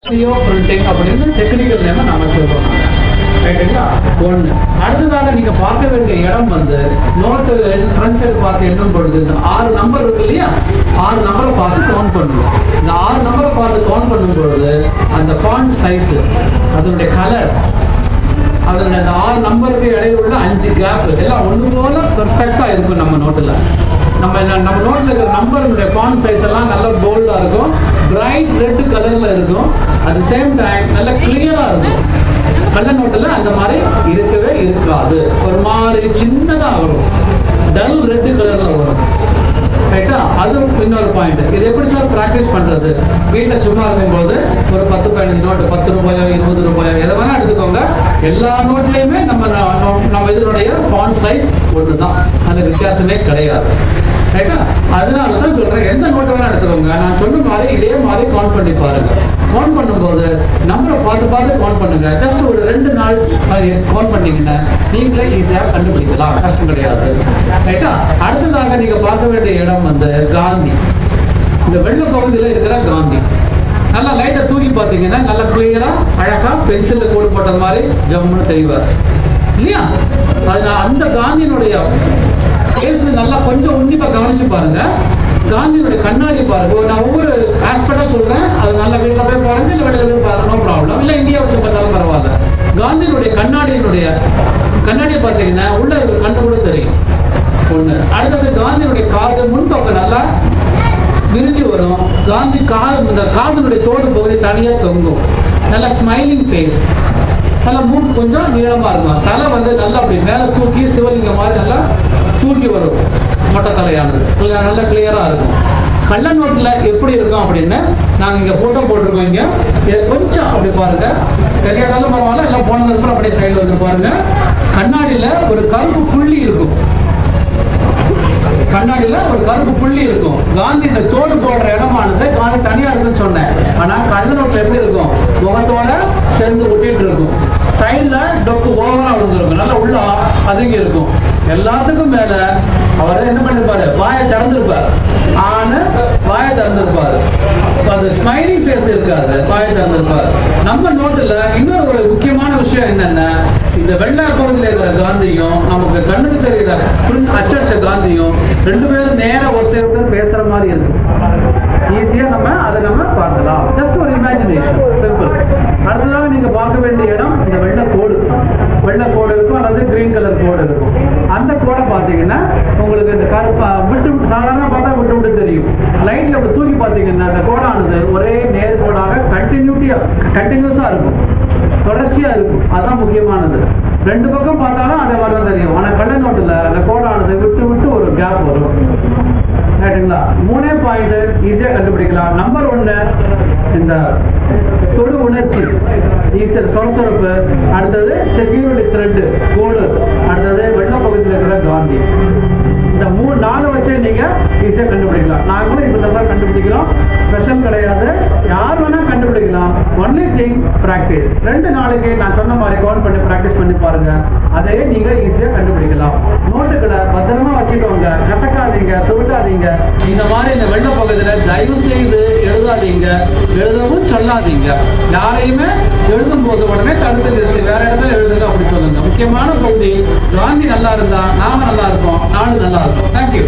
Printing அப்படின்னு technical name நம்ம சொல்றோம். ரைட்டுங்களா? ஒன்று. அடுத்ததாக நீங்க பார்க்க வேண்டிய இடம் வந்து நோட்டு ஃப்ரண்ட் சைடு பார்த்து எண்ணும் பொழுது இந்த 6 நம்பர் இருக்கு இல்லையா, 6 நம்பரை பார்த்து கவுண்ட் பண்ணுவோம். இந்த 6 நம்பரை பார்த்து கவுண்ட் பண்ணும் பொழுது அந்த ஃபாண்ட் சைஸ், அதனுடைய கலர், அதனுடைய அந்த 6 நம்பருக்கு இடையில உள்ள 5 கேப் எல்லாம் ஒன்று போல பெர்ஃபெக்டா இருக்கும். நம்ம நோட்டில் நம்ம நோட்டில் இருக்கிற நம்பருடைய ஃபாண்ட் சைஸ் எல்லாம் நல்ல போல்டா இருக்கும், பிரைட் ரெட் கலர்ல இருக்கும், அட் தி சேம் டைம் நல்ல கிளியரா இருக்கும். கள்ள நோட்டில் அந்த மாதிரி இருக்கவே இருக்காது, ஒரு மாதிரி சின்னதா வரும், டல் ரெட் கலர்ல வரும். ரைட்டா? அது இன்னொரு பாயிண்ட். இது எப்படி சார் பிராக்டிஸ் பண்றது? வீட்டில் சும்மா இருக்கும்போது ஒரு 10-15 நோட்டு, 10 ரூபாயோ 20 ரூபாயோ எதை வேணா எடுத்துக்கோங்க. எல்லா நோட்லயுமே நம்ம இதனுடைய ஃபாண்ட் சைஸ் ஒன்று தான், அந்த வித்தியாசமே கிடையாது. ரைட்டா? அதனால தான் சொல்றேன், எந்த நோட்டை வேணா எடுத்துக்கோங்க. நான் சொன்ன மாதிரி இதே மாதிரி கவுண்ட் பண்ணி பாருங்க. கவுண்ட் பண்ணும்போது நம்பரை பார்த்து கவுண்ட் பண்ணுங்க. ஜஸ்ட் ஒரு 2 நாள் கவுண்ட் பண்ணீங்கன்னா நீங்களே ஈஸியாக கண்டுபிடிக்கலாம், கஷ்டம் கிடையாது. ரைட்டா? அடுத்ததாக நீங்க பார்க்க வேண்டிய இடம் வந்து காந்தி. இந்த வெள்ள பகுதியில் இருக்கிற காந்தி நல்லா லைட்டா தூக்கி பார்த்தீங்கன்னா நல்லா கிளியரா அழகா பென்சில்ல கோடு போட்ட மாதிரி ஜம்முன்னு செய்வார் இல்லையா? அதனால அந்த காந்தியினுடைய நல்லா கொஞ்சம் உன்னிப்பா கவனிச்சு பாருங்க. காந்தியினுடைய கண்ணாடி பாருங்க. நான் ஒவ்வொரு ஆஸ்பெக்டா சொல்றேன், அது நல்லா வீட்டில் போய் பாருங்க, இல்லை வெளியில போய் பாருங்க, நோ ப்ராப்ளம். இல்லை இந்தியா வச்சு பார்த்தாலும் பரவாயில்ல. காந்தியினுடைய கண்ணாடியை பார்த்தீங்கன்னா உள்ள இருக்கிற கண்ணு கூட தெரியும். ஒண்ணு. அடுத்தது காந்தியுடைய காது முன்பக்கம் நல்லா விரிஞ்சு வரும். காந்தி இந்த காதனுடைய தோடு பகுதி தனியா தொங்கும். நல்லா ஸ்மைலிங் ஃபேஸ், நல்லா மூக்கு கொஞ்சம் நீளமா இருக்கும். தலை வந்து நல்லா அப்படி மேல தூக்கி சிவலிங்க மாதிரி நல்லா தூக்கி வரும். மொட்டை தலையானது நல்லா கிளியரா இருக்கும். கள்ள நோட்டுல எப்படி இருக்கும் அப்படின்னு நாங்க இங்க போட்டோ போட்டிருக்கோம். இங்க கொஞ்சம் அப்படி பாருங்க, தெரியாதாலும் பரவாயில்ல, எல்லாம் போனதுக்கு அப்புறம் அப்படியே சைடுல வந்து பாருங்க. கண்ணாடியில ஒரு கருப்பு புள்ளி இருக்கும். கண்ணாடியில ஒரு கருப்பு புள்ளி இருக்கும். காந்தி இந்த தோடு போடுற இடமானது காந்தி தனியா இருக்குன்னு சொன்னேன். ஆனா கள்ள நோட்டுல எப்படி இருக்கும்? முகத்தோட சேர்ந்து ஒட்டிட்டு இருக்கும். சைட்ல டொக்கு ஓவரா விழுந்துருக்கும், நல்லா உள்ள அதுங்க இருக்கும். எல்லாத்துக்கும் மேல அவர் என்ன பண்ணிருப்பாரு? வாயை திறந்திருப்பாரு. ஆனா வாயை திறந்திருப்பாரு. அது ஸ்மைலிங் ஃபேஸ் இருக்காது, வாயை திறந்திருப்பாரு. நம்ம நோட்டுல இன்னொரு ஒரு முக்கியமான விஷயம் என்னன்னா, இந்த வெள்ளை பகுதியில் இருக்கிற காந்தியும் நமக்கு கண்ணுக்கு தெரிகிற அச்சடிச்ச காந்தியும் 2 பேரும் நேரம் ஒருத்தர் பேசுற மாதிரி இருக்கும். ஈஸியா அதை பார்க்கலாம். ஜஸ்ட் ஒரு இமேஜினேஷன், சிம்பிள். அடுத்ததாக நீங்க பார்க்க வேண்டிய இடம் இந்த வெள்ளை கோடு இருக்கும், அல்லது கிரீன் கலர் கோடு இருக்கும். அந்த கோடை பார்த்தீங்கன்னா உங்களுக்கு இந்த கருப்பா விட்டு சாதாரண பார்த்தா விட்டு தெரியும். லைட்ல தூக்கி பார்த்தீங்கன்னா அந்த கோடானது ஒரே நேர் கோடாக கண்டினியூஸா இருக்கும், தொடர்ச்சியா இருக்கும். அதான் முக்கியமானது. 2 பக்கம் பார்த்தாலும் அதை வர தெரியும். ஆனா கள்ள நோட்டுல அந்த கோடானது விட்டு ஒரு கேப் வரும். ரைட்டுங்களா? 3 பாயிண்ட் ஈஸியா கண்டுபிடிக்கலாம். நம்பர் 1 இந்த தொடு உணர்ச்சி, சொரசொரப்பு. அடுத்தது செக்யூரிட்டி த்ரெட் கோடு. அடுத்தது வெள்ள பகுதியில் இருக்கிற காந்தி. இந்த 4 வச்சு நீங்க ஈஸியா கண்டுபிடிக்கலாம். நாங்களும் இந்த மாதிரி கண்டுபிடிக்கிறோம், ஸ்பெஷல் கிடையாது, யார் வேணா கண்டுபிடிக்கலாம். Only thing practice. 2 நாளைக்கு நான் சொன்ன மாதிரி கவுண்ட் பண்ணி பிராக்டிஸ் பண்ணி பாருங்க, அதையே நீங்க ஈஸியா கண்டுபிடிக்கலாம். நோட்டுகளை பத்திரமா வச்சுக்கோங்க, கசக்காதீங்க, சுருட்டாதீங்க. இந்த மாதிரி இந்த வெள்ள பகுதியில் தயவு செய்து எழுதாதீங்க, எழுதவும் சொல்லாதீங்க. யாரையுமே எழுதும் போது உடனே தடுத்து நிறுத்தி வேற இடத்துல எழுதுங்க அப்படி சொல்லுங்க. முக்கியமான பகுதி, காந்தி நல்லா இருந்தா நாம நல்லா இருப்போம், நாடு நல்லா இருக்கும். தேங்க்யூ.